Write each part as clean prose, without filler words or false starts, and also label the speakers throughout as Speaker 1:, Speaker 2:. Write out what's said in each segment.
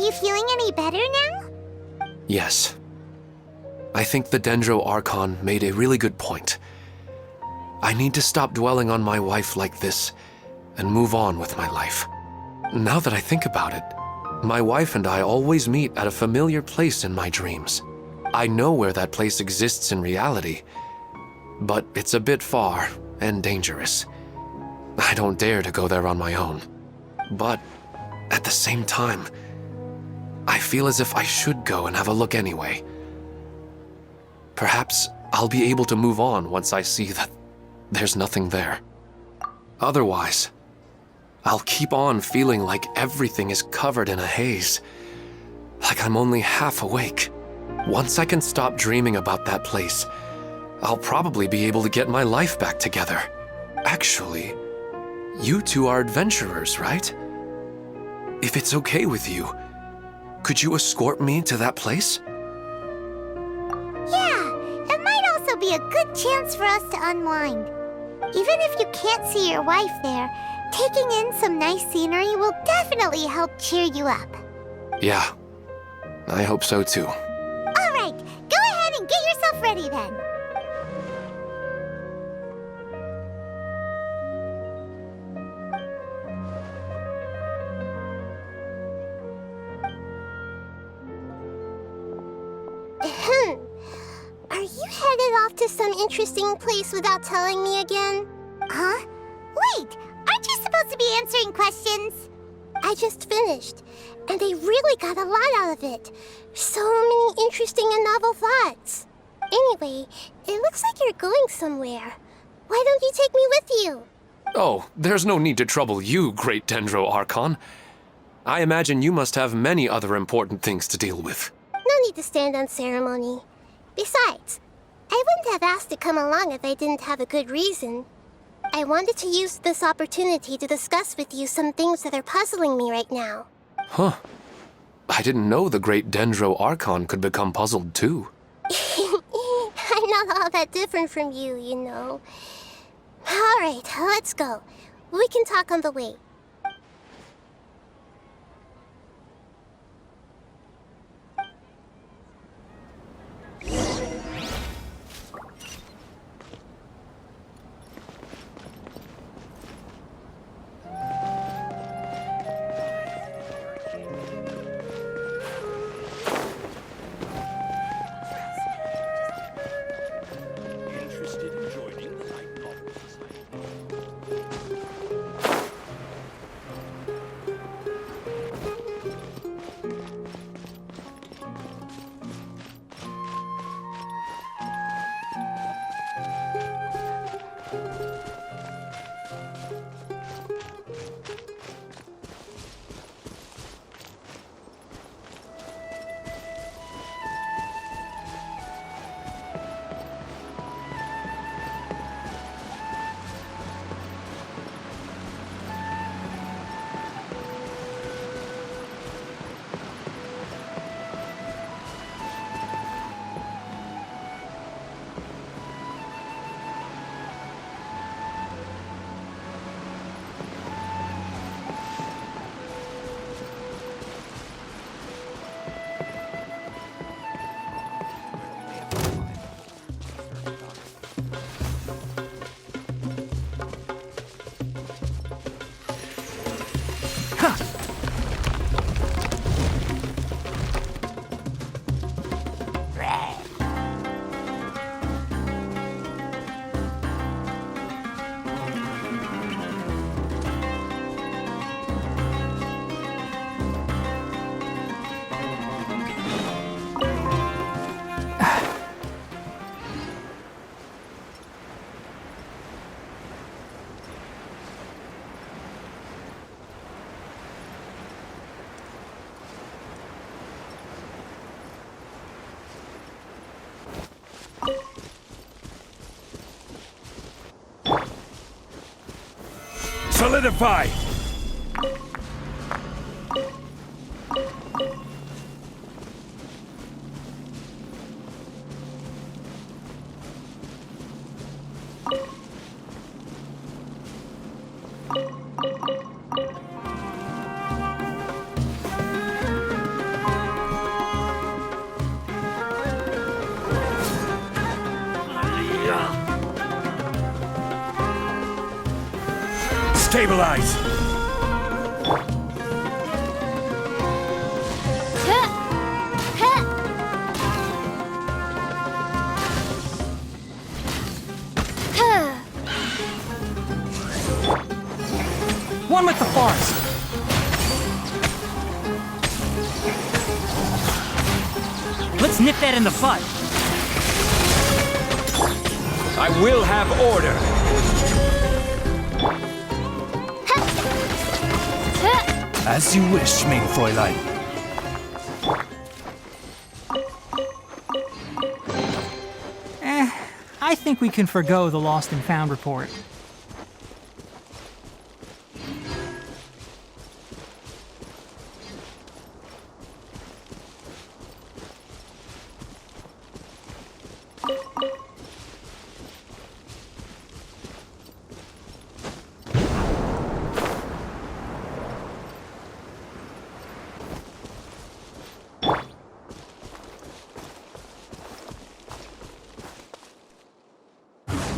Speaker 1: you feeling any better now?
Speaker 2: Yes. I think the Dendro Archon made a really good point. I need to stop dwelling on my wife like this and move on with my life. Now that I think about it, my wife and I always meet at a familiar place in my dreams. I know where that place exists in reality, but it's a bit far and dangerous. I don't dare to go there on my own. But at the same time, I feel as if I should go and have a look anyway. Perhaps I'll be able to move on once I see that there's nothing there. Otherwise, I'll keep on feeling like everything is covered in a haze, like I'm only half awake. Once I can stop dreaming about that place, I'll probably be able to get my life back together. Actually, you two are adventurers, right? If it's okay with you, could you escort me to that place?
Speaker 1: Yeah, it might also be a good chance for us to unwind. Even if you can't see your wife there, taking in some nice scenery will definitely help cheer you up.
Speaker 2: Yeah, I hope so too.
Speaker 1: All right, go ahead and get yourself ready then. Are you headed off to some interesting place without telling me again? Huh? Wait, aren't you supposed to be answering questions? I just finished, and they really got a lot out of it. So many interesting and novel thoughts. Anyway, it looks like you're going somewhere. Why don't you take me with you?
Speaker 2: Oh, there's no need to trouble you, great Dendro Archon. I imagine you must have many other important things to deal with.
Speaker 1: No need to stand on ceremony. Besides, I wouldn't have asked to come along if I didn't have a good reason. I wanted to use this opportunity to discuss with you some things that are puzzling me right now.
Speaker 2: Huh. I didn't know the great Dendro Archon could become puzzled too.
Speaker 1: I'm not all that different from you, you know. All right, let's go. We can talk on the way.
Speaker 3: Solidify! Stabilize!
Speaker 4: One with the forest. Let's nip that in the bud.
Speaker 3: I will have order! As you wish, mein Fräulein.
Speaker 4: I think we can forgo the lost and found report.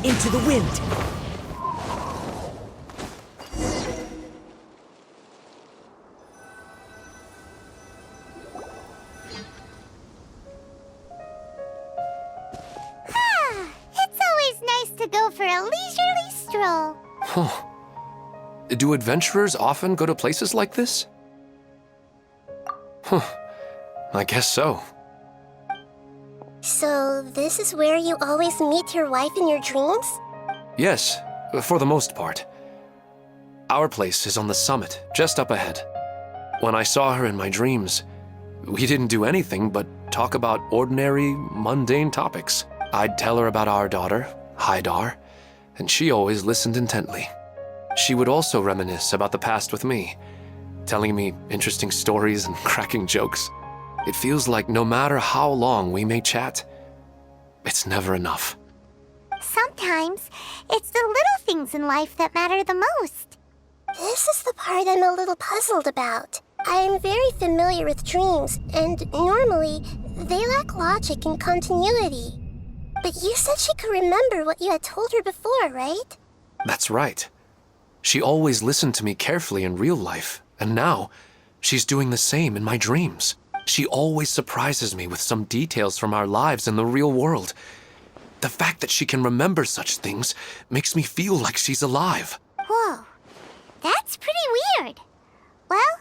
Speaker 5: Into the wind.
Speaker 1: It's always nice to go for a leisurely stroll.
Speaker 2: Do adventurers often go to places like this? I guess so.
Speaker 1: So, this is where you always meet your wife in your dreams?
Speaker 2: Yes, for the most part. Our place is on the summit, just up ahead. When I saw her in my dreams, we didn't do anything but talk about ordinary, mundane topics. I'd tell her about our daughter, Haidar, and she always listened intently. She would also reminisce about the past with me, telling me interesting stories and cracking jokes. It feels like no matter how long we may chat, it's never enough.
Speaker 1: Sometimes, it's the little things in life that matter the most. This is the part I'm a little puzzled about. I am very familiar with dreams, and normally, they lack logic and continuity. But you said she could remember what you had told her before, right?
Speaker 2: That's right. She always listened to me carefully in real life, and now, she's doing the same in my dreams. She always surprises me with some details from our lives in the real world. The fact that she can remember such things makes me feel like she's alive.
Speaker 1: Whoa, that's pretty weird. Well,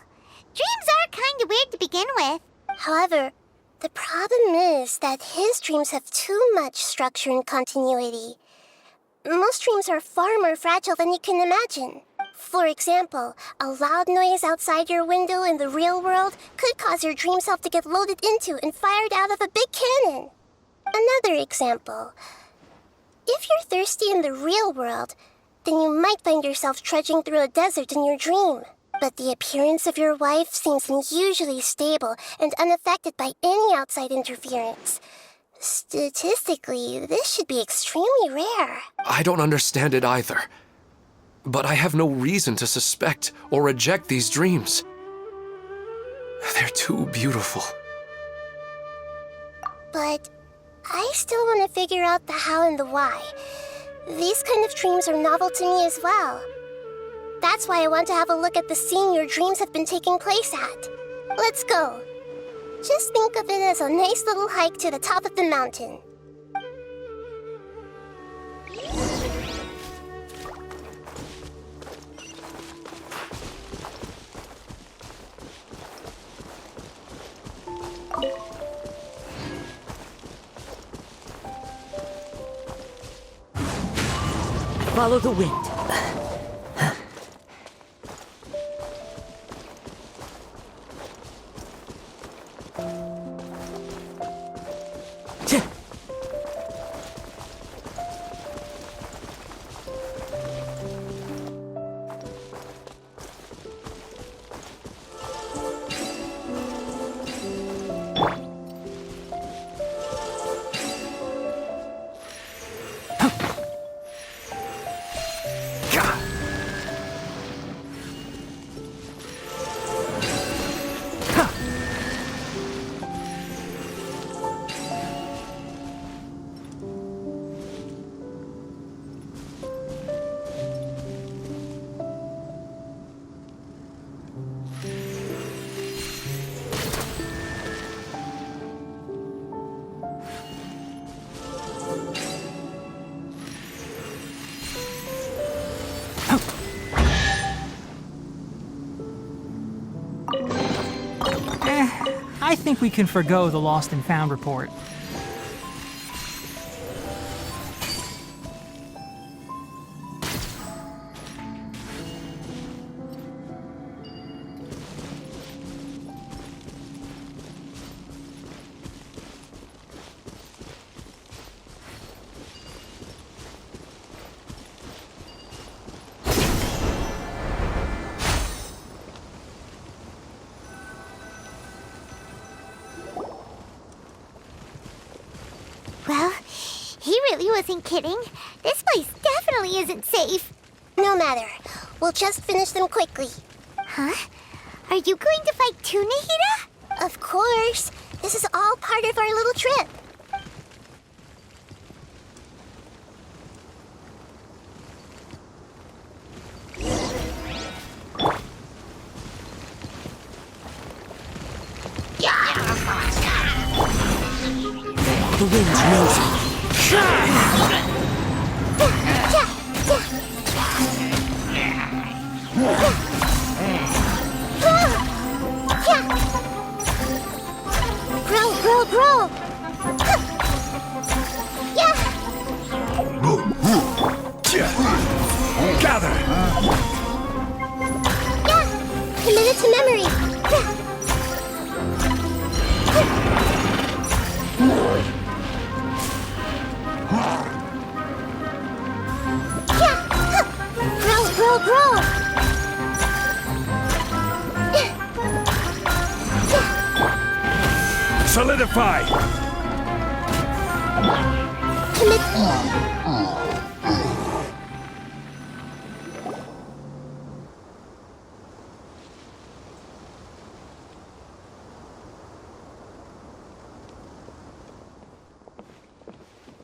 Speaker 1: dreams are kind of weird to begin with. However, the problem is that his dreams have too much structure and continuity. Most dreams are far more fragile than you can imagine. For example, a loud noise outside your window in the real world could cause your dream self to get loaded into and fired out of a big cannon. Another example. If you're thirsty in the real world, then you might find yourself trudging through a desert in your dream. But the appearance of your wife seems unusually stable and unaffected by any outside interference. Statistically, this should be extremely rare.
Speaker 2: I don't understand it either. But I have no reason to suspect or reject these dreams. They're too beautiful.
Speaker 1: But I still want to figure out the how and the why. These kind of dreams are novel to me as well. That's why I want to have a look at the scene your dreams have been taking place at. Let's go. Just think of it as a nice little hike to the top of the mountain.
Speaker 5: Follow the wind.
Speaker 4: I think we can forgo the lost and found report.
Speaker 1: Well, he really wasn't kidding. This place definitely isn't safe. No matter. We'll just finish them quickly. Huh? Are you going to fight too, Nahida? Of course. This is all part of our little trip.
Speaker 5: The wind knows it.
Speaker 1: Grow! Yeah!
Speaker 3: Gather!
Speaker 1: Yeah! Committed to memory! Grow!
Speaker 3: Solidify!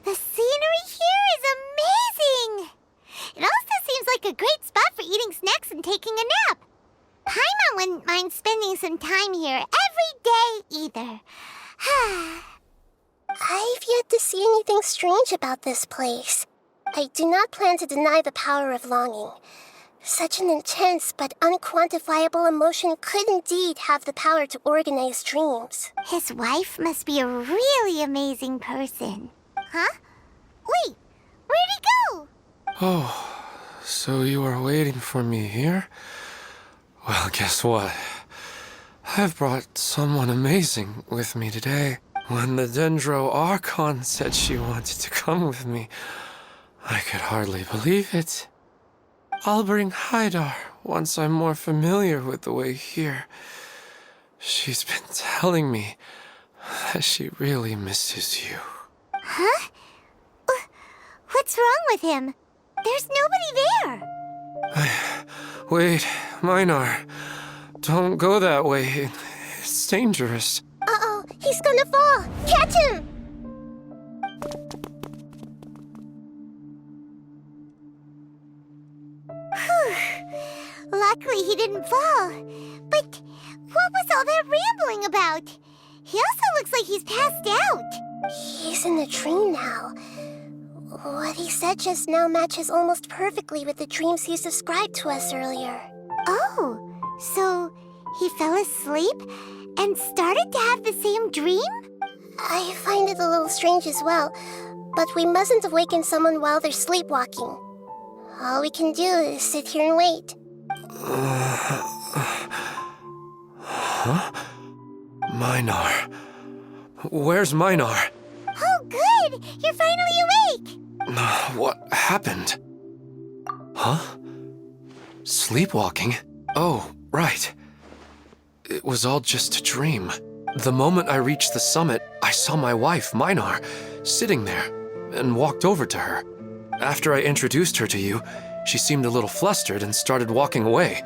Speaker 1: The scenery here is amazing! It also seems like a great spot for eating snacks and taking a nap. Paimon wouldn't mind spending some time here every day either. I've yet to see anything strange about this place. I do not plan to deny the power of longing. Such an intense but unquantifiable emotion could indeed have the power to organize dreams. His wife must be a really amazing person. Huh? Wait, where'd he go?
Speaker 2: Oh, so you are waiting for me here? Well, guess what? I've brought someone amazing with me today. When the Dendro Archon said she wanted to come with me, I could hardly believe it. I'll bring Haidar once I'm more familiar with the way here. She's been telling me that she really misses you.
Speaker 1: Huh? What's wrong with him? There's nobody there.
Speaker 2: Wait, Minar. Don't go that way. It's dangerous.
Speaker 1: Uh-oh, he's gonna fall. Catch him! Luckily he didn't fall. But what was all that rambling about? He also looks like he's passed out. He's in a dream now. What he said just now matches almost perfectly with the dreams he's described to us earlier. Oh, so he fell asleep and started to have the same dream? I find it a little strange as well, but we mustn't awaken someone while they're sleepwalking. All we can do is sit here and wait.
Speaker 2: Huh? Minar. Where's Minar?
Speaker 1: Oh, good! You're finally awake!
Speaker 2: What happened? Huh? Sleepwalking? Oh, right. It was all just a dream. The moment I reached the summit, I saw my wife, Minar, sitting there, and walked over to her. After I introduced her to you, she seemed a little flustered and started walking away.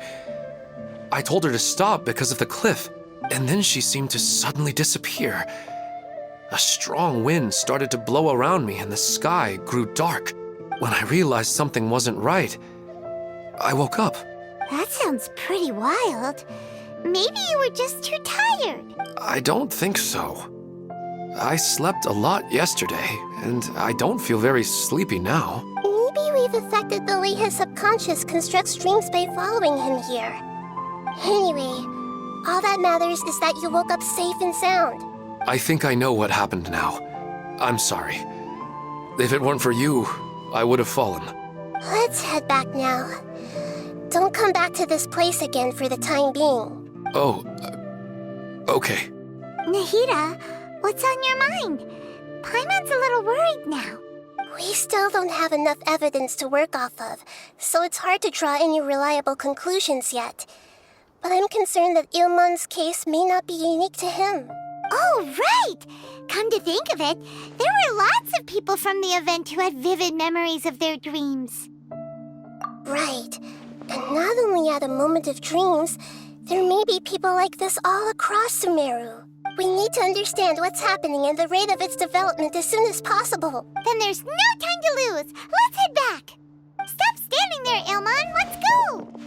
Speaker 2: I told her to stop because of the cliff, and then she seemed to suddenly disappear. A strong wind started to blow around me and the sky grew dark. When I realized something wasn't right, I woke up.
Speaker 1: That sounds pretty wild. Maybe you were just too tired.
Speaker 2: I don't think so. I slept a lot yesterday, and I don't feel very sleepy now.
Speaker 1: Maybe we've affected the way his subconscious constructs dreams by following him here. Anyway, All that matters is that you woke up safe and sound.
Speaker 2: I think I know what happened now. I'm sorry. If it weren't for you, I would have fallen.
Speaker 1: Let's head back now. Don't come back to this place again for the time being.
Speaker 2: Oh, okay.
Speaker 1: Nahida, what's on your mind? Paimon's a little worried now. We still don't have enough evidence to work off of, so it's hard to draw any reliable conclusions yet. But I'm concerned that Ilmon's case may not be unique to him. Oh, right! Come to think of it, there were lots of people from the event who had vivid memories of their dreams. Right. And not only at a moment of dreams, there may be people like this all across Sumeru. We need to understand what's happening and the rate of its development as soon as possible. Then there's no time to lose. Let's head back. Stop standing there, Ilmon. Let's go.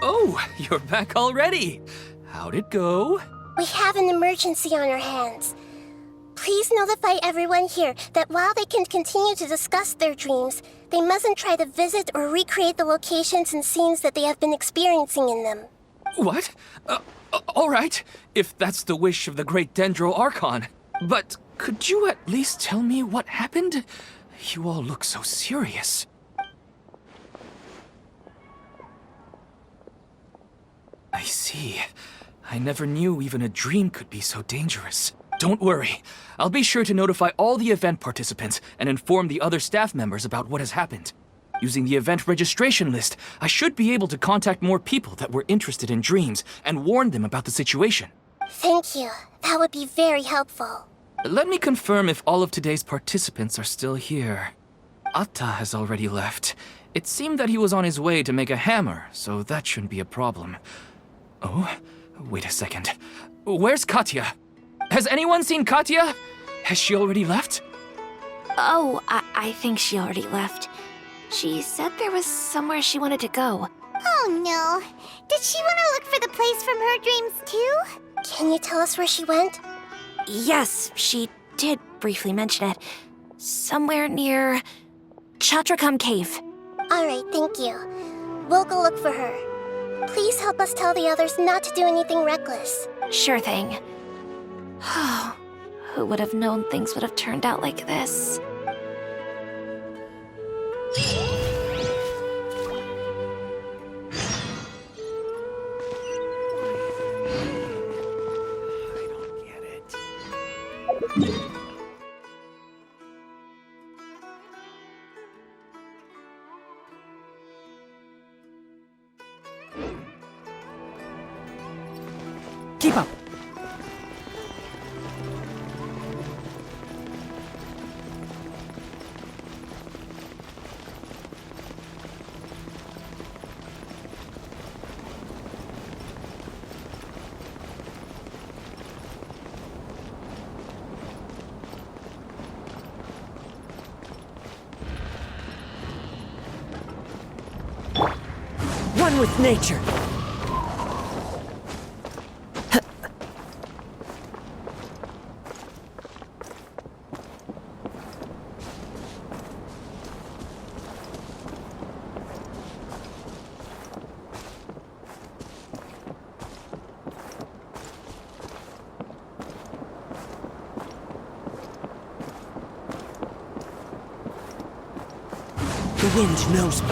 Speaker 3: Oh, you're back already. How'd it go?
Speaker 1: We have an emergency on our hands. Please notify everyone here that while they can continue to discuss their dreams, they mustn't try to visit or recreate the locations and scenes that they have been experiencing in them.
Speaker 3: What? All right, if that's the wish of the great Dendro Archon. But could you at least tell me what happened? You all look so serious. I see. I never knew even a dream could be so dangerous. Don't worry. I'll be sure to notify all the event participants and inform the other staff members about what has happened. Using the event registration list, I should be able to contact more people that were interested in dreams and warn them about the situation.
Speaker 1: Thank you. That would be very helpful.
Speaker 3: Let me confirm if all of today's participants are still here. Atta has already left. It seemed that he was on his way to make a hammer, so that shouldn't be a problem. Oh, wait a second. Where's Katya? Has anyone seen Katya? Has she already left?
Speaker 6: Oh, I think she already left. She said there was somewhere she wanted to go.
Speaker 1: Oh no. Did she want to look for the place from her dreams too? Can you tell us where she went?
Speaker 6: Yes, she did briefly mention it. Somewhere near Chatrakam Cave.
Speaker 1: Alright, thank you. We'll go look for her. Please help us tell the others not to do anything reckless.
Speaker 6: Sure thing. Who would have known things would have turned out like this?
Speaker 4: Keep up.
Speaker 5: One with nature. The wind knows me.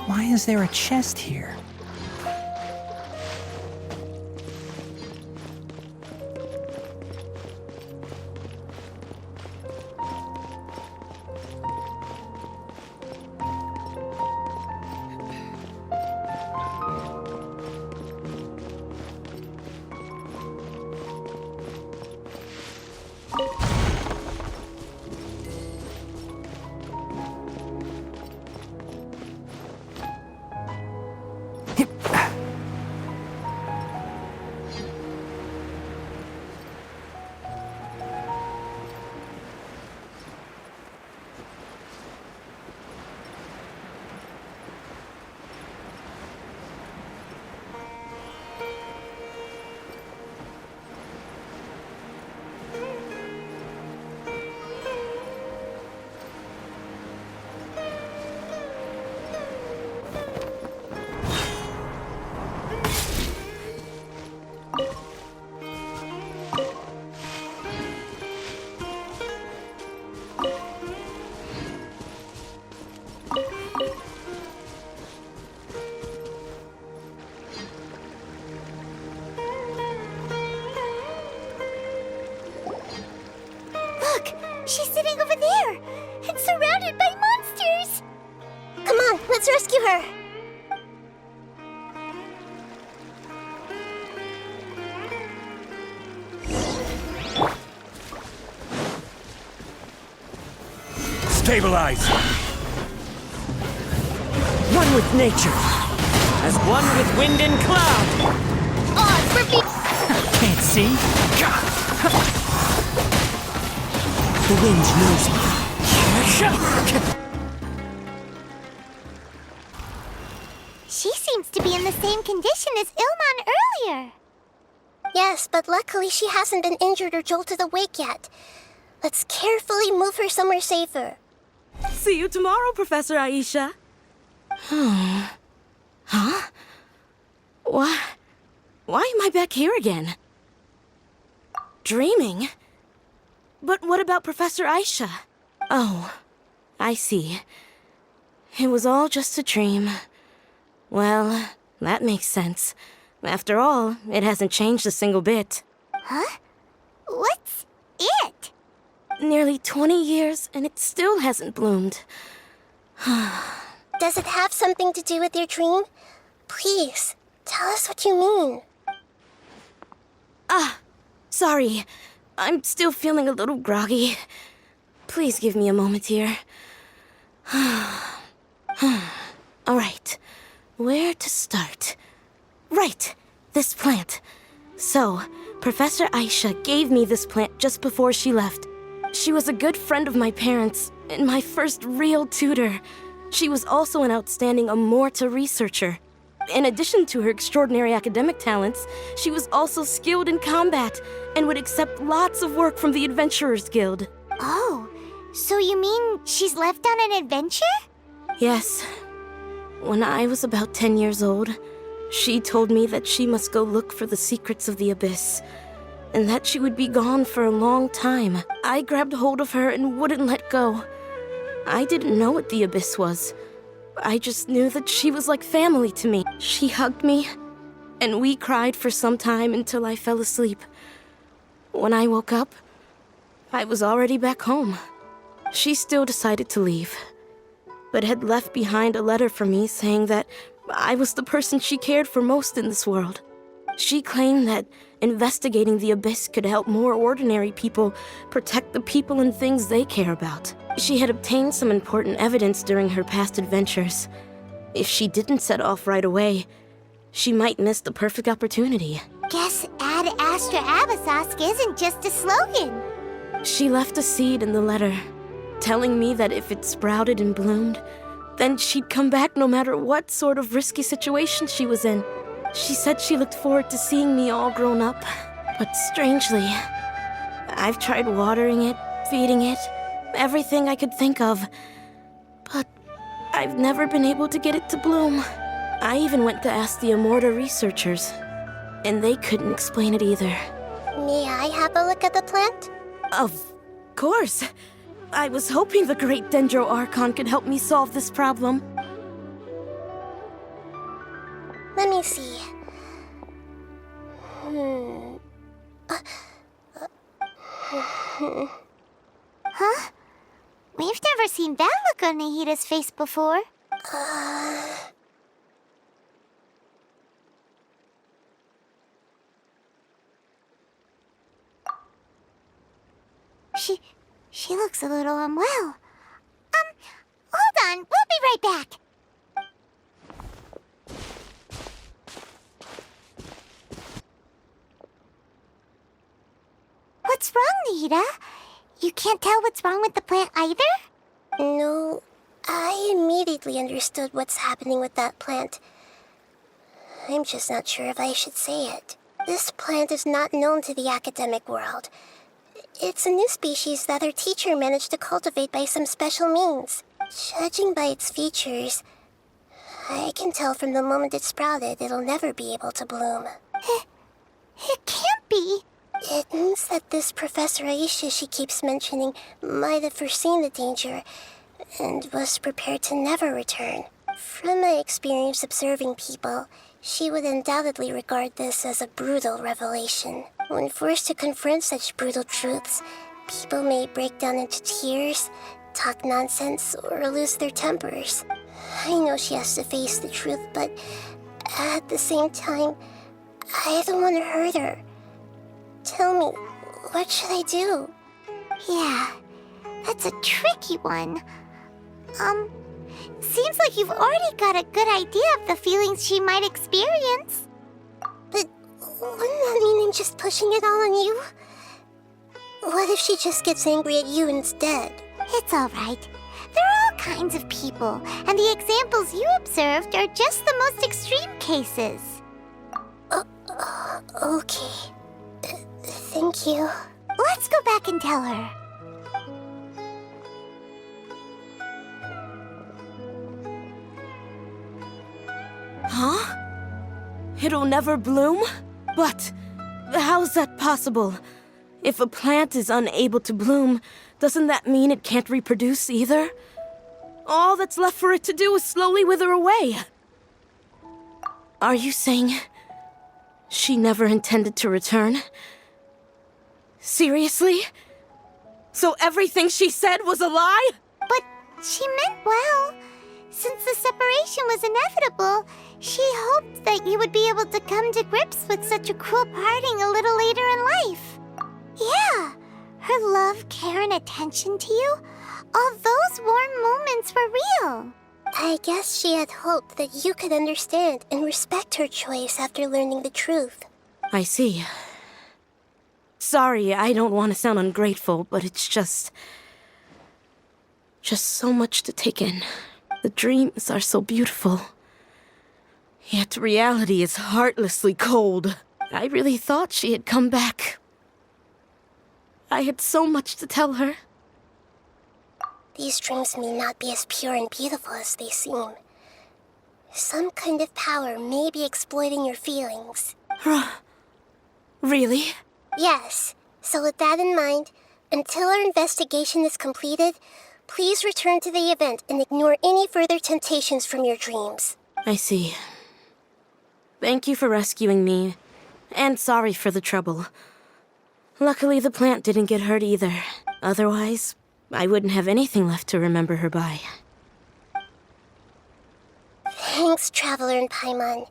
Speaker 4: Why is there a chest here?
Speaker 1: She's sitting over there and surrounded by monsters. Come on, let's rescue her.
Speaker 3: Stabilize!
Speaker 5: One with nature. As one with wind and cloud.
Speaker 1: Odds for me.
Speaker 4: Can't see?
Speaker 5: The wind knows me.
Speaker 1: She seems to be in the same condition as Ilman earlier. Yes, but luckily she hasn't been injured or jolted awake yet. Let's carefully move her somewhere safer.
Speaker 7: See you tomorrow, Professor Aisha. Huh? Why am I back here again? Dreaming? But what about Professor Aisha? Oh, I see. It was all just a dream. Well, that makes sense. After all, it hasn't changed a single bit.
Speaker 1: Huh? What's it?
Speaker 7: Nearly 20 years, and it still hasn't bloomed.
Speaker 1: Does it have something to do with your dream? Please, tell us what you mean.
Speaker 7: Sorry. I'm still feeling a little groggy. Please give me a moment here. Alright. Where to start? Right! This plant. So, Professor Aisha gave me this plant just before she left. She was a good friend of my parents, and my first real tutor. She was also an outstanding Amorta researcher. In addition to her extraordinary academic talents, she was also skilled in combat, and would accept lots of work from the Adventurers Guild.
Speaker 1: Oh, so you mean she's left on an adventure?
Speaker 7: Yes. When I was about 10 years old, she told me that she must go look for the secrets of the Abyss, and that she would be gone for a long time. I grabbed hold of her and wouldn't let go. I didn't know what the Abyss was. I just knew that she was like family to me. She hugged me, and we cried for some time until I fell asleep. When I woke up, I was already back home. She still decided to leave, but had left behind a letter for me saying that I was the person she cared for most in this world. She claimed that investigating the Abyss could help more ordinary people protect the people and things they care about. She had obtained some important evidence during her past adventures. If she didn't set off right away, she might miss the perfect opportunity.
Speaker 1: Guess Ad Astra Abyssosque isn't just a slogan.
Speaker 7: She left a seed in the letter, telling me that if it sprouted and bloomed, then she'd come back no matter what sort of risky situation she was in. She said she looked forward to seeing me all grown up. But strangely, I've tried watering it, feeding it, everything I could think of. But I've never been able to get it to bloom. I even went to ask the Amorta researchers, and they couldn't explain it either.
Speaker 1: May I have a look at the plant?
Speaker 7: Of course. I was hoping the great Dendro Archon could help me solve this problem.
Speaker 1: Let me see. Huh? We've never seen that look on Nahida's face before. She looks a little unwell. Hold on, we'll be right back. What's wrong, Nahida? You can't tell what's wrong with the plant either? No, I immediately understood what's happening with that plant. I'm just not sure if I should say it. This plant is not known to the academic world. It's a new species that our teacher managed to cultivate by some special means. Judging by its features, I can tell from the moment it sprouted it'll never be able to bloom. It can't be. It means that this Professor Aisha she keeps mentioning might have foreseen the danger and was prepared to never return. From my experience observing people, she would undoubtedly regard this as a brutal revelation. When forced to confront such brutal truths, people may break down into tears, talk nonsense, or lose their tempers. I know she has to face the truth, but at the same time, I don't want to hurt her. Tell me, what should I do? Yeah, that's a tricky one. Seems like you've already got a good idea of the feelings she might experience. But wouldn't that mean I'm just pushing it all on you? What if she just gets angry at you instead? It's alright. There are all kinds of people, and the examples you observed are just the most extreme cases. Okay. Thank you. Let's go back and tell her.
Speaker 7: Huh? It'll never bloom? But how's that possible? If a plant is unable to bloom, doesn't that mean it can't reproduce either? All that's left for it to do is slowly wither away. Are you saying she never intended to return? Seriously? So everything she said was a lie?
Speaker 1: But she meant well. Since the separation was inevitable, she hoped that you would be able to come to grips with such a cruel parting a little later in life. Yeah, her love, care, and attention to you, all those warm moments were real. I guess she had hoped that you could understand and respect her choice after learning the truth.
Speaker 7: I see. Sorry, I don't want to sound ungrateful, but it's just so much to take in. The dreams are so beautiful. Yet reality is heartlessly cold. I really thought she had come back. I had so much to tell her.
Speaker 1: These dreams may not be as pure and beautiful as they seem. Some kind of power may be exploiting your feelings.
Speaker 7: Really?
Speaker 1: Yes. So with that in mind, until our investigation is completed, please return to the event and ignore any further temptations from your dreams.
Speaker 7: I see. Thank you for rescuing me, and sorry for the trouble. Luckily, the plant didn't get hurt either. Otherwise, I wouldn't have anything left to remember her by.
Speaker 1: Thanks, Traveler and Paimon.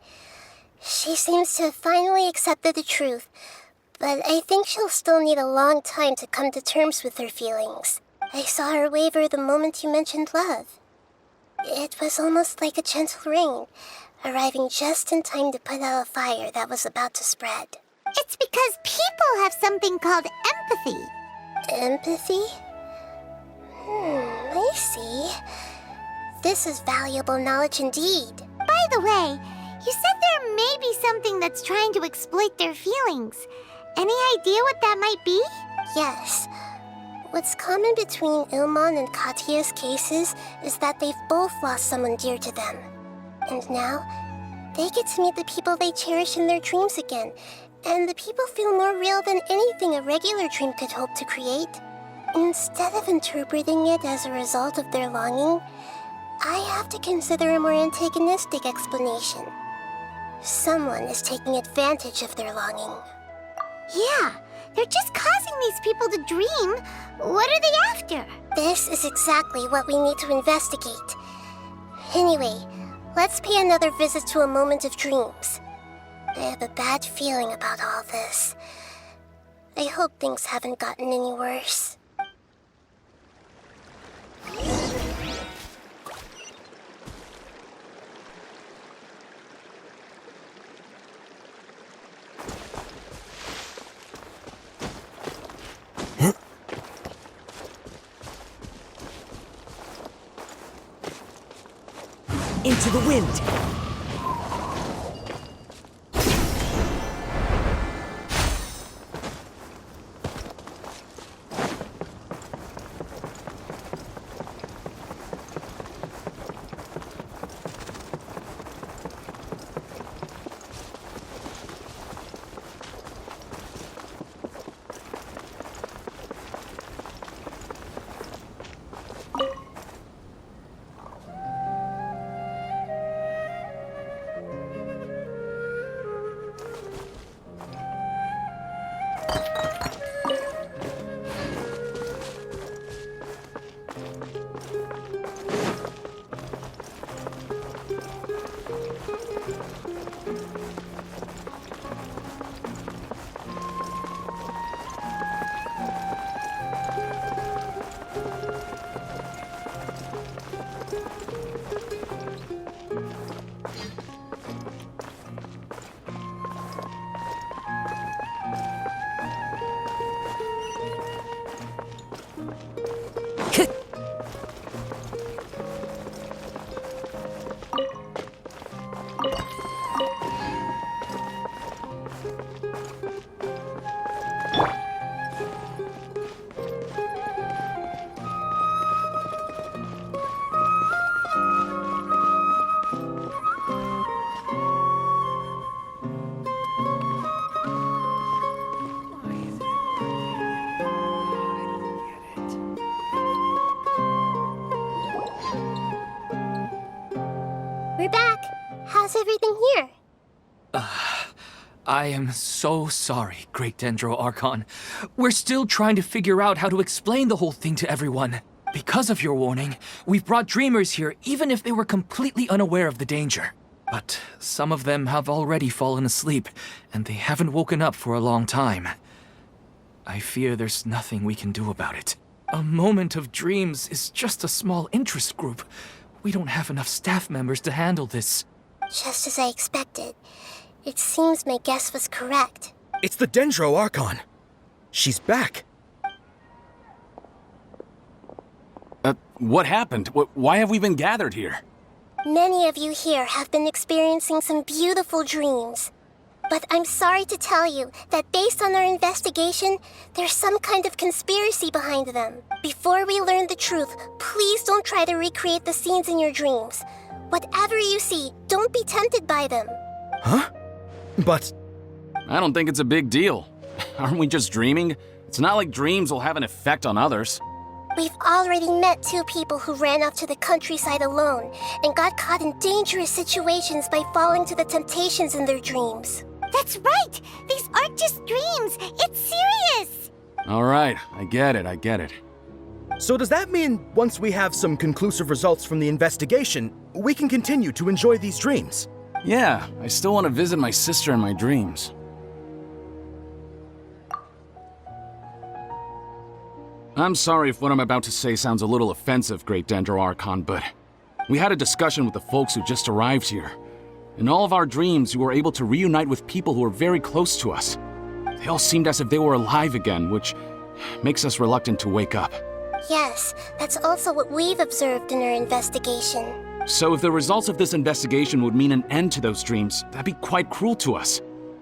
Speaker 1: She seems to have finally accepted the truth, but I think she'll still need a long time to come to terms with her feelings. I saw her waver the moment you mentioned love. It was almost like a gentle rain, arriving just in time to put out a fire that was about to spread. It's because people have something called empathy. Empathy? I see. This is valuable knowledge indeed. By the way, you said there may be something that's trying to exploit their feelings. Any idea what that might be? Yes. What's common between Ilmon and Katya's cases is that they've both lost someone dear to them. And now, they get to meet the people they cherish in their dreams again, and the people feel more real than anything a regular dream could hope to create. Instead of interpreting it as a result of their longing, I have to consider a more antagonistic explanation. Someone is taking advantage of their longing. Yeah, they're just causing these people to dream. What are they after? This is exactly what we need to investigate. Anyway, let's pay another visit to a moment of dreams. I have a bad feeling about all this. I hope things haven't gotten any worse.
Speaker 5: Into the wind!
Speaker 1: how's everything here?
Speaker 3: I am so sorry, Great Dendro Archon. We're still trying to figure out how to explain the whole thing to everyone. Because of your warning, we've brought dreamers here even if they were completely unaware of the danger. But some of them have already fallen asleep, and they haven't woken up for a long time. I fear there's nothing we can do about it. A moment of dreams is just a small interest group. We don't have enough staff members to handle this.
Speaker 1: Just as I expected. It seems my guess was correct.
Speaker 8: It's the Dendro Archon. She's back.
Speaker 9: What happened? Why have we been gathered here?
Speaker 1: Many of you here have been experiencing some beautiful dreams. But I'm sorry to tell you that based on our investigation, there's some kind of conspiracy behind them. Before we learn the truth, please don't try to recreate the scenes in your dreams. Whatever you see, don't be tempted by them.
Speaker 8: Huh? But...
Speaker 9: I don't think it's a big deal. Aren't we just dreaming? It's not like dreams will have an effect on others.
Speaker 1: We've already met 2 people who ran off to the countryside alone and got caught in dangerous situations by falling to the temptations in their dreams. That's right! These aren't just dreams! It's serious!
Speaker 9: All right, I get it.
Speaker 8: so does that mean once we have some conclusive results from the investigation, we can continue to enjoy these dreams?
Speaker 9: Yeah, I still want to visit my sister in my dreams. I'm sorry if what I'm about to say sounds a little offensive, Great Dendro Archon, but we had a discussion with the folks who just arrived here. In all of our dreams, we were able to reunite with people who were very close to us. They all seemed as if they were alive again, which makes us reluctant to wake up.
Speaker 1: Yes, that's also what we've observed in our investigation.
Speaker 9: So if the results of this investigation would mean an end to those dreams, that'd be quite cruel to us.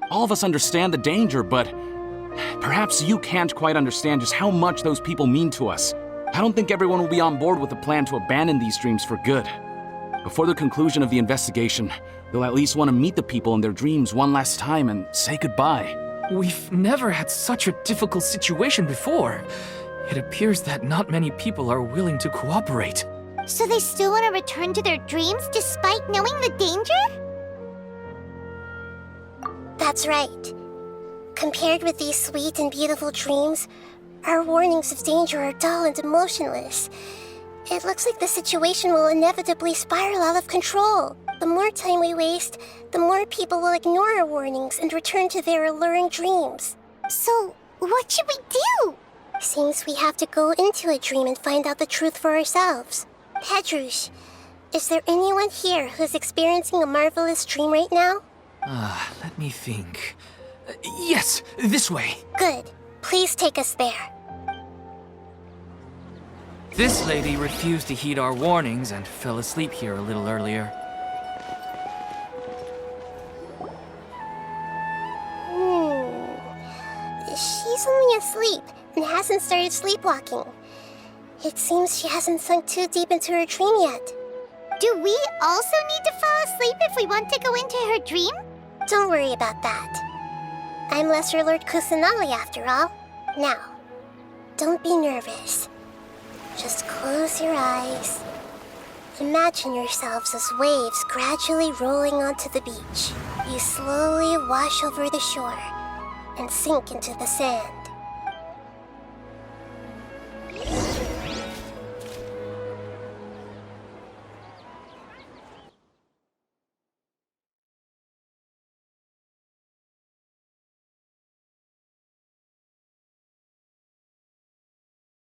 Speaker 9: All of us understand the danger, but perhaps you can't quite understand just how much those people mean to us. I don't think everyone will be on board with the plan to abandon these dreams for good. Before the conclusion of the investigation, they'll at least want to meet the people in their dreams one last time and say goodbye.
Speaker 3: We've never had such a difficult situation before. It appears that not many people are willing to cooperate.
Speaker 1: So they still want to return to their dreams despite knowing the danger? That's right. Compared with these sweet and beautiful dreams, our warnings of danger are dull and emotionless. It looks like the situation will inevitably spiral out of control. The more time we waste, the more people will ignore our warnings and return to their alluring dreams. So, what should we do? Seems we have to go into a dream and find out the truth for ourselves. Pedrush, is there anyone here who's experiencing a marvelous dream right now?
Speaker 3: Let me think. Yes, this way.
Speaker 1: Good. Please take us there.
Speaker 3: This lady refused to heed our warnings and fell asleep here a little earlier.
Speaker 1: She's only asleep and hasn't started sleepwalking. It seems she hasn't sunk too deep into her dream yet. Do we also need to fall asleep if we want to go into her dream? Don't worry about that. I'm Lesser Lord Kusanali after all. Now, don't be nervous. Just close your eyes. Imagine yourselves as waves gradually rolling onto the beach. You slowly wash over the shore and sink into the sand.